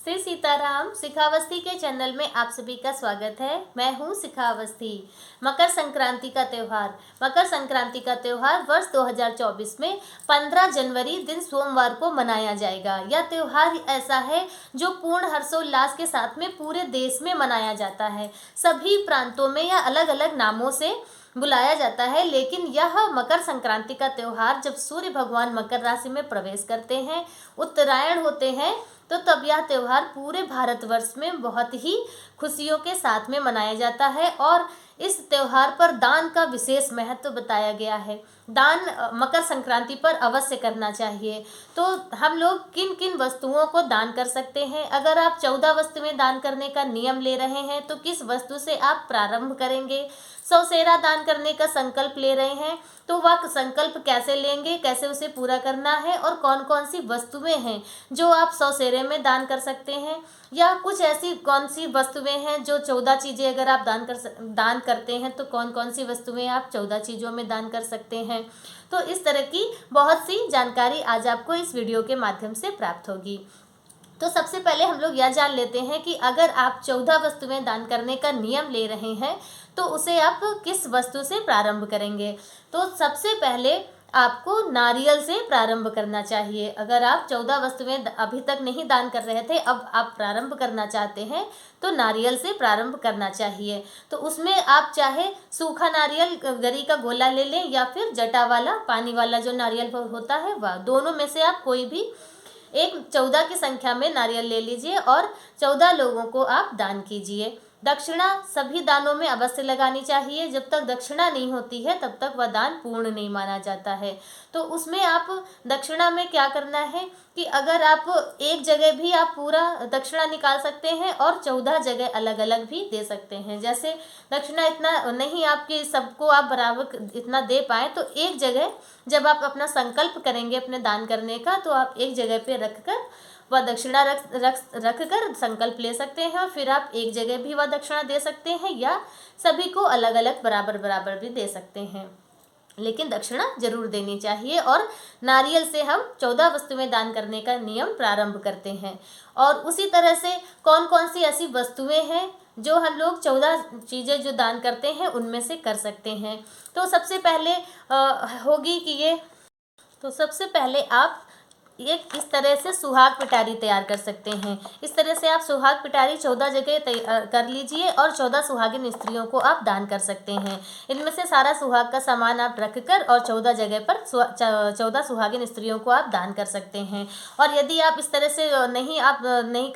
श्री सीताराम। शिखावस्थी के चैनल में आप सभी का स्वागत है। मैं हूं शिखावस्थी। मकर संक्रांति का त्यौहार वर्ष 2024 में 15 जनवरी दिन सोमवार को मनाया जाएगा। यह त्यौहार ऐसा है जो पूर्ण हर्षोल्लास के साथ में पूरे देश में मनाया जाता है। सभी प्रांतों में यह अलग अलग नामों से बुलाया जाता है, लेकिन यह मकर संक्रांति का त्यौहार जब सूर्य भगवान मकर राशि में प्रवेश करते हैं, उत्तरायण होते हैं, तो तब यह त्यौहार पूरे भारतवर्ष में बहुत ही खुशियों के साथ में मनाया जाता है। और इस त्यौहार पर दान का विशेष महत्व बताया गया है। दान मकर संक्रांति पर अवश्य करना चाहिए। तो हम लोग किन किन वस्तुओं को दान कर सकते हैं? अगर आप 14 वस्तुएं दान करने का नियम ले रहे हैं तो किस वस्तु से आप प्रारंभ करेंगे? 100 सेरा दान करने का संकल्प ले रहे हैं तो वह संकल्प कैसे लेंगे, कैसे उसे पूरा करना है, और कौन कौन सी वस्तुएं हैं जो आप 100 सेरे में दान कर सकते हैं, या कुछ ऐसी कौन सी वस्तुएं हैं जो 14 चीज़ें अगर आप दान करते हैं तो कौन कौन सी वस्तुएं आप 14 चीज़ों में दान कर सकते हैं। तो इस तरह की बहुत सी जानकारी आज आपको इस वीडियो के माध्यम से प्राप्त होगी। तो सबसे पहले हम लोग यह जान लेते हैं कि अगर आप 14 वस्तुएं दान करने का नियम ले रहे हैं तो उसे आप किस वस्तु से प्रारंभ करेंगे। तो सबसे पहले आपको नारियल से प्रारंभ करना चाहिए। अगर आप 14 वस्तुएं अभी तक नहीं दान कर रहे थे, अब आप प्रारंभ करना चाहते हैं तो नारियल से प्रारंभ करना चाहिए। तो उसमें आप चाहे सूखा नारियल गरी का गोला ले लें या फिर जटा वाला पानी वाला जो नारियल होता है वह, दोनों में से आप कोई भी एक 14 की संख्या में नारियल ले लीजिए और 14 लोगों को आप दान कीजिए। दक्षिणा सभी दानों में अवश्य लगानी चाहिए। जब तक दक्षिणा नहीं होती है तब तक वह दान पूर्ण नहीं माना जाता है। तो उसमें आप दक्षिणा में क्या करना है कि अगर आप एक जगह भी आप पूरा दक्षिणा निकाल सकते हैं और 14 जगह अलग अलग भी दे सकते हैं। जैसे दक्षिणा इतना नहीं आपके सबको आप बराबर इतना दे पाए तो एक जगह जब आप अपना संकल्प करेंगे अपने दान करने का तो आप एक जगह पे रखकर वह दक्षिणा रख कर संकल्प ले सकते हैं, और फिर आप एक जगह भी वह दक्षिणा दे सकते हैं या सभी को अलग अलग बराबर बराबर भी दे सकते हैं, लेकिन दक्षिणा जरूर देनी चाहिए। और नारियल से हम 14 वस्तुएं दान करने का नियम प्रारंभ करते हैं। और उसी तरह से कौन कौन सी ऐसी वस्तुएं हैं जो हम लोग 14 चीज़ें जो दान करते हैं उनमें से कर सकते हैं। तो सबसे पहले होगी कि ये तो सबसे पहले आप एक इस तरह से सुहाग पिटारी तैयार कर सकते हैं। इस तरह से आप सुहाग पिटारी 14 जगह कर लीजिए और 14 सुहागिन स्त्रियों को आप दान कर सकते हैं। इनमें से सारा सुहाग का सामान आप रखकर और 14 जगह पर 14 सुहागिन स्त्रियों को आप दान कर सकते हैं। और यदि आप इस तरह से नहीं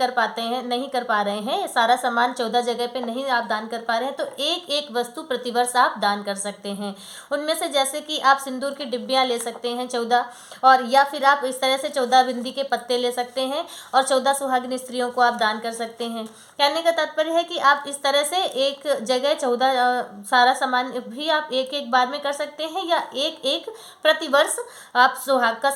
कर पा रहे हैं, सारा सामान 14 जगह पे नहीं आप दान कर पा रहे हैं, तो एक एक वस्तु प्रतिवर्ष आप दान कर सकते हैं। उनमें से जैसे कि आप सिंदूर की डिब्बियाँ ले सकते हैं 14, और या फिर आप इस तरह से 14 बिंदी के पत्ते ले सकते हैं और 14 सुहागिन स्त्रियों को आप दान कर सकते हैं। कहने का तात्पर्य है कि आप इस तरह से एक जगह 14 सारा सामान भी आप एक एक बार में कर सकते हैं, या एक एक प्रतिवर्ष आप सुहाग का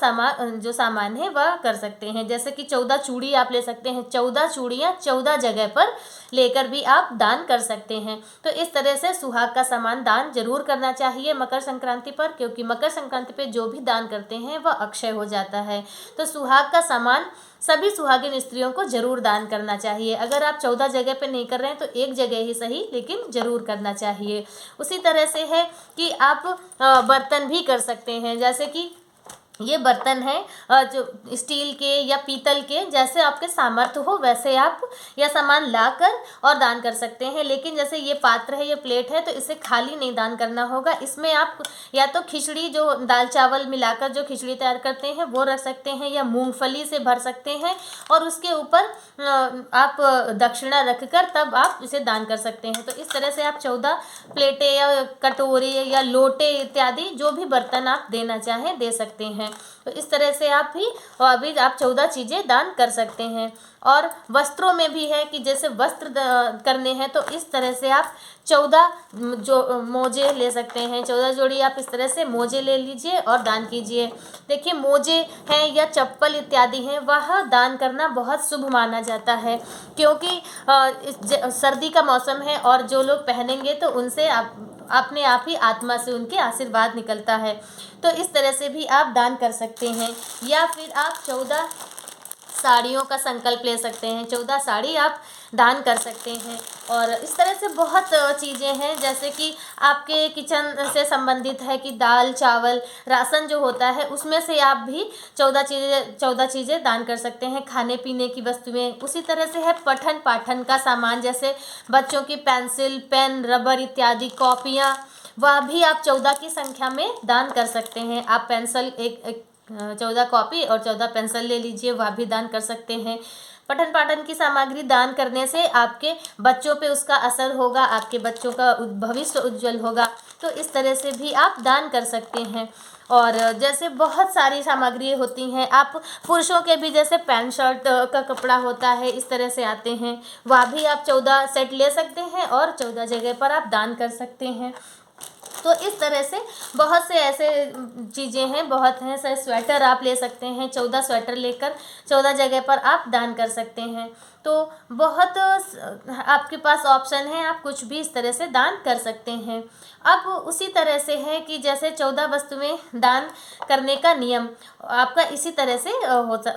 सामान है वह कर सकते हैं। जैसे कि 14 चूड़ी आप ले सकते हैं, 14 चूड़ियाँ 14 जगह पर लेकर भी आप दान कर सकते हैं। तो इस तरह से सुहाग का सामान दान जरूर करना चाहिए मकर संक्रांति पर, क्योंकि मकर संक्रांति पर जो भी दान करते हैं वह अक्षय हो जाता है। तो सुहाग का सामान सभी सुहागिन स्त्रियों को जरूर दान करना चाहिए। अगर आप 14 जगह पे नहीं कर रहे हैं तो एक जगह ही सही, लेकिन जरूर करना चाहिए। उसी तरह से है कि आप बर्तन भी कर सकते हैं। जैसे कि ये बर्तन है जो स्टील के या पीतल के, जैसे आपके सामर्थ्य हो वैसे आप यह सामान लाकर और दान कर सकते हैं। लेकिन जैसे ये पात्र है, ये प्लेट है, तो इसे खाली नहीं दान करना होगा। इसमें आप या तो खिचड़ी जो दाल चावल मिलाकर जो खिचड़ी तैयार करते हैं वो रख सकते हैं, या मूंगफली से भर सकते हैं, और उसके ऊपर आप दक्षिणा रखकर तब आप इसे दान कर सकते हैं। तो इस तरह से आप 14 प्लेटें या कटोरी या लोटे इत्यादि जो भी बर्तन आप देना चाहें दे सकते हैं। तो इस तरह से आप आप 14 चीज़ें दान कर सकते हैं। और वस्त्रों में भी है कि जैसे वस्त्र करने हैं तो इस तरह से आप 14 जो मोजे ले सकते हैं, 14 जोड़ी आप इस तरह से मोजे ले लीजिए और दान कीजिए। देखिए मोजे हैं या चप्पल इत्यादि हैं वह दान करना बहुत शुभ माना जाता है, क्योंकि सर्दी का मौसम है और जो लोग पहनेंगे तो उनसे अपने आप ही आत्मा से उनके आशीर्वाद निकलता है। तो इस तरह से भी आप दान कर सकते हैं। या फिर आप 14 साड़ियों का संकल्प ले सकते हैं, 14 साड़ी आप दान कर सकते हैं। और इस तरह से बहुत चीज़ें हैं, जैसे कि आपके किचन से संबंधित है कि दाल चावल राशन जो होता है उसमें से आप भी 14 चीज़ें दान कर सकते हैं। खाने पीने की वस्तुएं, उसी तरह से है पठन पाठन का सामान, जैसे बच्चों की पेंसिल पेन रबर इत्यादि कॉपियाँ, वह भी आप 14 की संख्या में दान कर सकते हैं। आप पेंसिल एक 14 कॉपी और 14 पेंसिल ले लीजिए, वह भी दान कर सकते हैं। पठन पाठन की सामग्री दान करने से आपके बच्चों पे उसका असर होगा, आपके बच्चों का भविष्य उज्जवल होगा, तो इस तरह से भी आप दान कर सकते हैं। और जैसे बहुत सारी सामग्री होती हैं, आप पुरुषों के भी जैसे पैंट शर्ट का कपड़ा होता है, इस तरह से आते हैं, वह भी आप 14 सेट ले सकते हैं और 14 जगह पर आप दान कर सकते हैं। तो इस तरह से बहुत से ऐसे चीज़ें हैं, बहुत हैं। से स्वेटर आप ले सकते हैं, 14 स्वेटर लेकर 14 जगह पर आप दान कर सकते हैं। तो बहुत आपके पास ऑप्शन है, आप कुछ भी इस तरह से दान कर सकते हैं। अब उसी तरह से है कि जैसे 14 वस्तुएं दान करने का नियम आपका इसी तरह से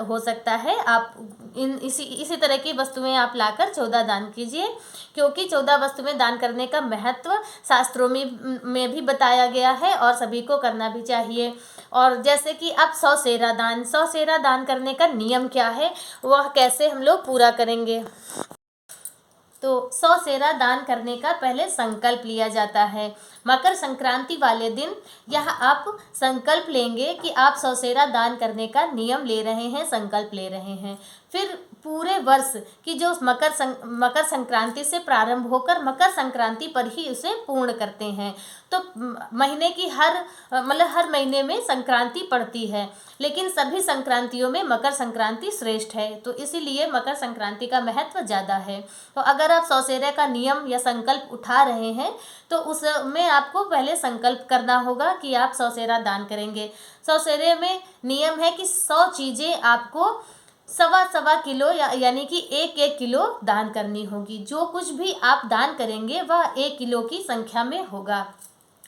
हो सकता है। आप इसी तरह की वस्तुएं आप लाकर 14 दान कीजिए, क्योंकि 14 वस्तुएं दान करने का महत्व शास्त्रों में भी बताया गया है और सभी को करना भी चाहिए। और जैसे कि अब 100 सेरा दान करने का नियम क्या है, वह कैसे हम लोग पूरा करेंगे। तो 100 सेरा दान करने का पहले संकल्प लिया जाता है। मकर संक्रांति वाले दिन यह आप संकल्प लेंगे कि आप 100 सेरा दान करने का नियम ले रहे हैं, संकल्प ले रहे हैं। फिर पूरे वर्ष की जो मकर संक्रांति से प्रारंभ होकर मकर संक्रांति पर ही उसे पूर्ण करते हैं। तो महीने की हर महीने में संक्रांति पड़ती है, लेकिन सभी संक्रांतियों में मकर संक्रांति श्रेष्ठ है, तो इसीलिए मकर संक्रांति का महत्व ज़्यादा है। तो अगर आप 100 सेरे का नियम या संकल्प उठा रहे हैं, तो उसमें आपको पहले संकल्प करना होगा कि आप 100 सेरा दान करेंगे। 100 सेरे में नियम है कि 100 चीज़ें आपको सवा किलो यानी कि 1 किलो दान करनी होगी। जो कुछ भी आप दान करेंगे वह 1 किलो की संख्या में होगा,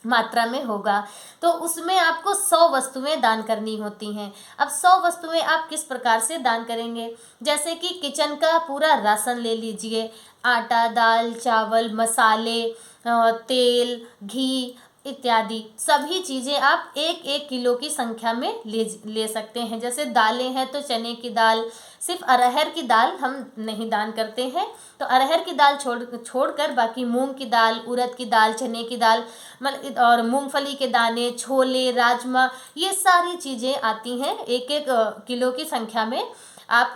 मात्रा में होगा। तो उसमें आपको 100 वस्तुएं दान करनी होती हैं। अब 100 वस्तुएं आप किस प्रकार से दान करेंगे, जैसे कि किचन का पूरा राशन ले लीजिए, आटा दाल चावल मसाले तेल घी इत्यादि सभी चीज़ें आप 1 किलो की संख्या में ले सकते हैं। जैसे दालें हैं तो चने की दाल, सिर्फ अरहर की दाल हम नहीं दान करते हैं, तो अरहर की दाल छोड़कर बाकी मूंग की दाल, उड़द की दाल, चने की दाल और मूंगफली के दाने, छोले, राजमा, ये सारी चीज़ें आती हैं 1 किलो की संख्या में आप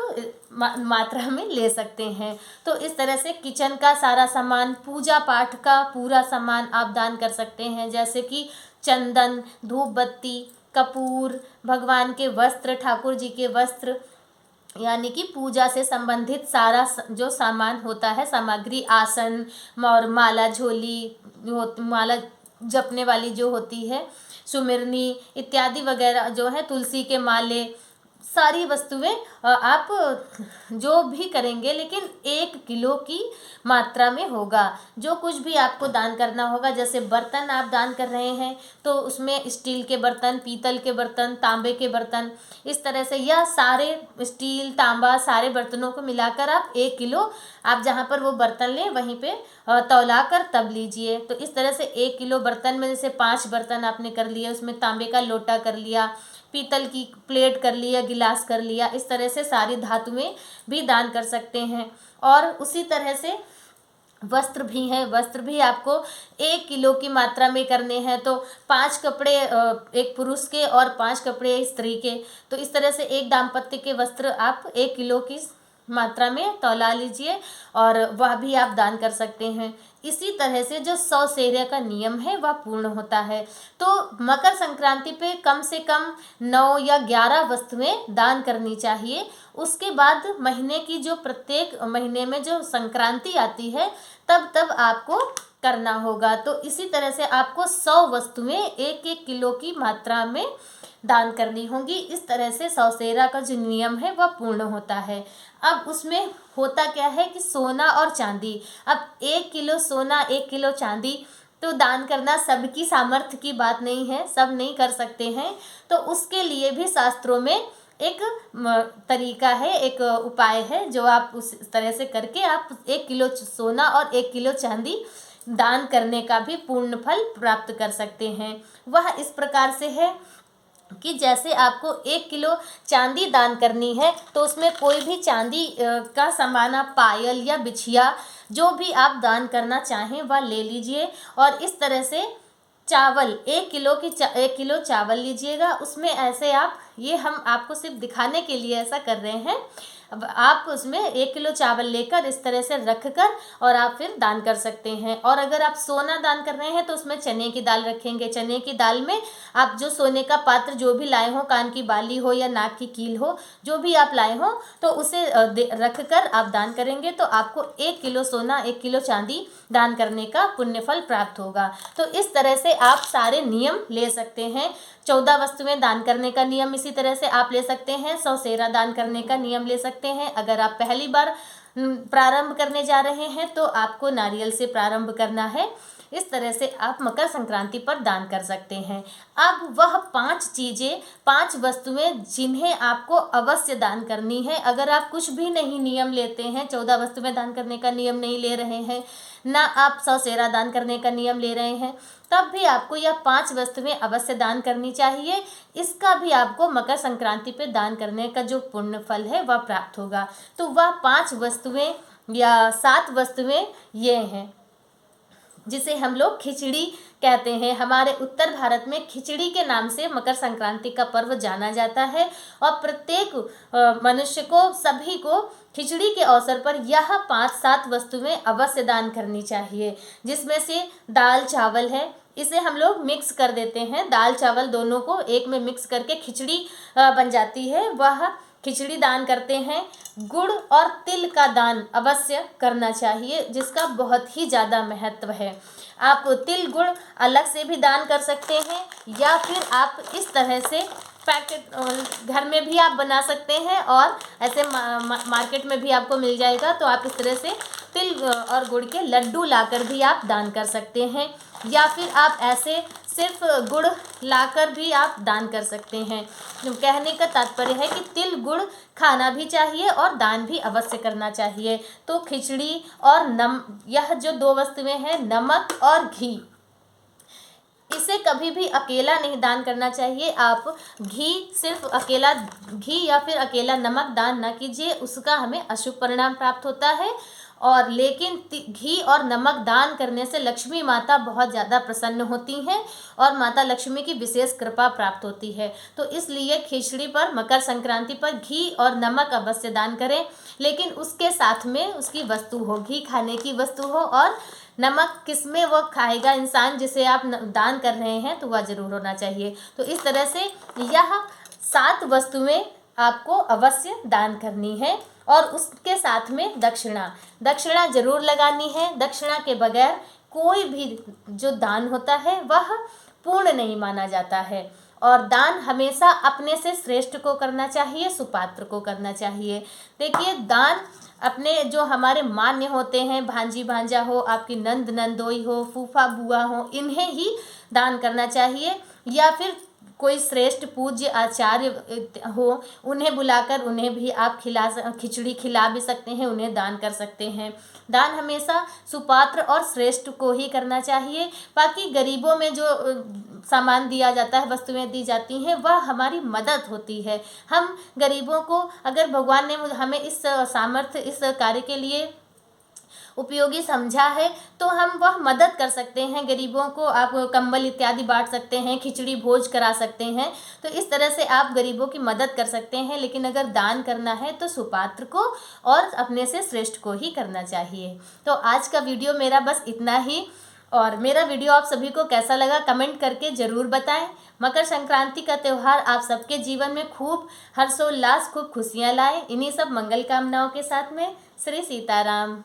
मात्रा में ले सकते हैं। तो इस तरह से किचन का सारा सामान, पूजा पाठ का पूरा सामान आप दान कर सकते हैं, जैसे कि चंदन, धूप बत्ती, कपूर, भगवान के वस्त्र, ठाकुर जी के वस्त्र, यानी कि पूजा से संबंधित सारा जो सामान होता है सामग्री, आसन और माला झोली, माला जपने वाली जो होती है, सुमिरनी इत्यादि वगैरह जो है, तुलसी के माले, सारी वस्तुएं आप जो भी करेंगे लेकिन 1 किलो की मात्रा में होगा। जो कुछ भी आपको दान करना होगा, जैसे बर्तन आप दान कर रहे हैं तो उसमें स्टील के बर्तन, पीतल के बर्तन, तांबे के बर्तन, इस तरह से यह सारे स्टील तांबा सारे बर्तनों को मिलाकर आप 1 किलो आप जहाँ पर वो बर्तन लें वहीं पे तौला कर तब लीजिए। तो इस तरह से 1 किलो बर्तन में जैसे 5 बर्तन आपने कर लिए, उसमें तांबे का लोटा कर लिया, पीतल की प्लेट कर लिया, गिलास कर लिया, इस तरह से सारी धातुएं भी दान कर सकते हैं। और उसी तरह से वस्त्र भी हैं, वस्त्र भी आपको 1 किलो की मात्रा में करने हैं। तो 5 कपड़े एक पुरुष के और 5 कपड़े स्त्री के, तो इस तरह से एक दाम्पत्य के वस्त्र आप 1 किलो की मात्रा में तौला लीजिए और वह भी आप दान कर सकते हैं। इसी तरह से जो 100 सेरे का नियम है वह पूर्ण होता है। तो मकर संक्रांति पे कम से कम 9 या 11 वस्तुएं दान करनी चाहिए। उसके बाद महीने की जो प्रत्येक महीने में जो संक्रांति आती है तब आपको करना होगा। तो इसी तरह से आपको 100 वस्तुएं 1 किलो की मात्रा में दान करनी होगी। इस तरह से 100 सेरा का जो नियम है वह पूर्ण होता है। अब उसमें होता क्या है कि सोना और चांदी, अब 1 किलो सोना 1 किलो चांदी तो दान करना सबकी सामर्थ्य की बात नहीं है, सब नहीं कर सकते हैं। तो उसके लिए भी शास्त्रों में एक तरीका है, एक उपाय है जो आप उस तरह से करके आप 1 किलो सोना और 1 किलो चांदी दान करने का भी पूर्ण फल प्राप्त कर सकते हैं। वह इस प्रकार से है कि जैसे आपको 1 किलो चांदी दान करनी है तो उसमें कोई भी चांदी का सामान, पायल या बिछिया जो भी आप दान करना चाहें वह ले लीजिए। और इस तरह से चावल 1 किलो चावल लीजिएगा। उसमें ऐसे आप, ये हम आपको सिर्फ दिखाने के लिए ऐसा कर रहे हैं, अब आप उसमें 1 किलो चावल लेकर इस तरह से रख कर और आप फिर दान कर सकते हैं। और अगर आप सोना दान कर रहे हैं तो उसमें चने की दाल रखेंगे। चने की दाल में आप जो सोने का पात्र जो भी लाए हो, कान की बाली हो या नाक की कील हो, जो भी आप लाए हो, तो उसे रख कर आप दान करेंगे तो आपको 1 किलो सोना 1 किलो चांदी दान करने का पुण्य फल प्राप्त होगा। तो इस तरह से आप सारे नियम ले सकते हैं। 14 वस्तुएं दान करने का नियम इसी तरह से आप ले सकते हैं। 100 सेरा दान करने का नियम ले सकते हैं। अगर आप पहली बार प्रारंभ करने जा रहे हैं तो आपको नारियल से प्रारंभ करना है। इस तरह से आप मकर संक्रांति पर दान कर सकते हैं। अब वह 5 चीज़ें, 5 वस्तुएं जिन्हें आपको अवश्य दान करनी है। अगर आप कुछ भी नहीं नियम लेते हैं, 14 वस्तुएं दान करने का नियम नहीं ले रहे हैं, ना आप 100 सेरा दान करने का नियम ले रहे हैं, तब भी आपको यह 5 वस्तुएं अवश्य दान करनी चाहिए। इसका भी आपको मकर संक्रांति पे दान करने का जो पुण्य फल है वह प्राप्त होगा। तो वह 5 वस्तुएं या 7 वस्तुएं ये हैं जिसे हम लोग खिचड़ी कहते हैं। हमारे उत्तर भारत में खिचड़ी के नाम से मकर संक्रांति का पर्व जाना जाता है और प्रत्येक मनुष्य को, सभी को खिचड़ी के अवसर पर यह 5-7 वस्तुएं अवश्य दान करनी चाहिए। जिसमें से दाल चावल है, इसे हम लोग मिक्स कर देते हैं। दाल चावल दोनों को एक में मिक्स करके खिचड़ी बन जाती है, वह खिचड़ी दान करते हैं। गुड़ और तिल का दान अवश्य करना चाहिए, जिसका बहुत ही ज़्यादा महत्व है। आप तिल गुड़ अलग से भी दान कर सकते हैं या फिर आप इस तरह से पैकेट घर में भी आप बना सकते हैं और ऐसे मार्केट में भी आपको मिल जाएगा। तो आप इस तरह से तिल और गुड़ के लड्डू लाकर भी आप दान कर सकते हैं या फिर आप ऐसे सिर्फ गुड़ लाकर भी आप दान कर सकते हैं। कहने का तात्पर्य है कि तिल गुड़ खाना भी चाहिए और दान भी अवश्य करना चाहिए। तो खिचड़ी और यह जो 2 वस्तुएं हैं, नमक और घी, इसे कभी भी अकेला नहीं दान करना चाहिए। आप घी, सिर्फ अकेला घी या फिर अकेला नमक दान ना कीजिए, उसका हमें अशुभ परिणाम प्राप्त होता है। और लेकिन घी और नमक दान करने से लक्ष्मी माता बहुत ज़्यादा प्रसन्न होती हैं और माता लक्ष्मी की विशेष कृपा प्राप्त होती है। तो इसलिए खिचड़ी पर, मकर संक्रांति पर घी और नमक अवश्य दान करें, लेकिन उसके साथ में उसकी वस्तु हो, घी खाने की वस्तु हो और नमक किसमें वो खाएगा इंसान जिसे आप दान कर रहे हैं, तो वह ज़रूर होना चाहिए। तो इस तरह से यह 7 वस्तुएं आपको अवश्य दान करनी है। और उसके साथ में दक्षिणा जरूर लगानी है। दक्षिणा के बगैर कोई भी जो दान होता है वह पूर्ण नहीं माना जाता है। और दान हमेशा अपने से श्रेष्ठ को करना चाहिए, सुपात्र को करना चाहिए। देखिए, दान अपने जो हमारे मान्य होते हैं, भांजी भांजा हो, आपकी नंद नंदोई हो, फूफा बुआ हो, इन्हें ही दान करना चाहिए। या फिर कोई श्रेष्ठ पूज्य आचार्य हो, उन्हें बुलाकर उन्हें भी आप खिचड़ी खिला भी सकते हैं, उन्हें दान कर सकते हैं। दान हमेशा सुपात्र और श्रेष्ठ को ही करना चाहिए। बाकी गरीबों में जो सामान दिया जाता है, वस्तुएं दी जाती हैं, वह हमारी मदद होती है। हम गरीबों को, अगर भगवान ने हमें इस सामर्थ्य, इस कार्य के लिए उपयोगी समझा है, तो हम वह मदद कर सकते हैं। गरीबों को आप कंबल इत्यादि बांट सकते हैं, खिचड़ी भोज करा सकते हैं। तो इस तरह से आप गरीबों की मदद कर सकते हैं। लेकिन अगर दान करना है तो सुपात्र को और अपने से श्रेष्ठ को ही करना चाहिए। तो आज का वीडियो मेरा बस इतना ही। और मेरा वीडियो आप सभी को कैसा लगा कमेंट करके ज़रूर बताएं। मकर संक्रांति का त्यौहार आप सबके जीवन में खूब हर्षोल्लास, खूब खुशियाँ लाए। इन्हीं सब मंगल कामनाओं के साथ में श्री सीताराम।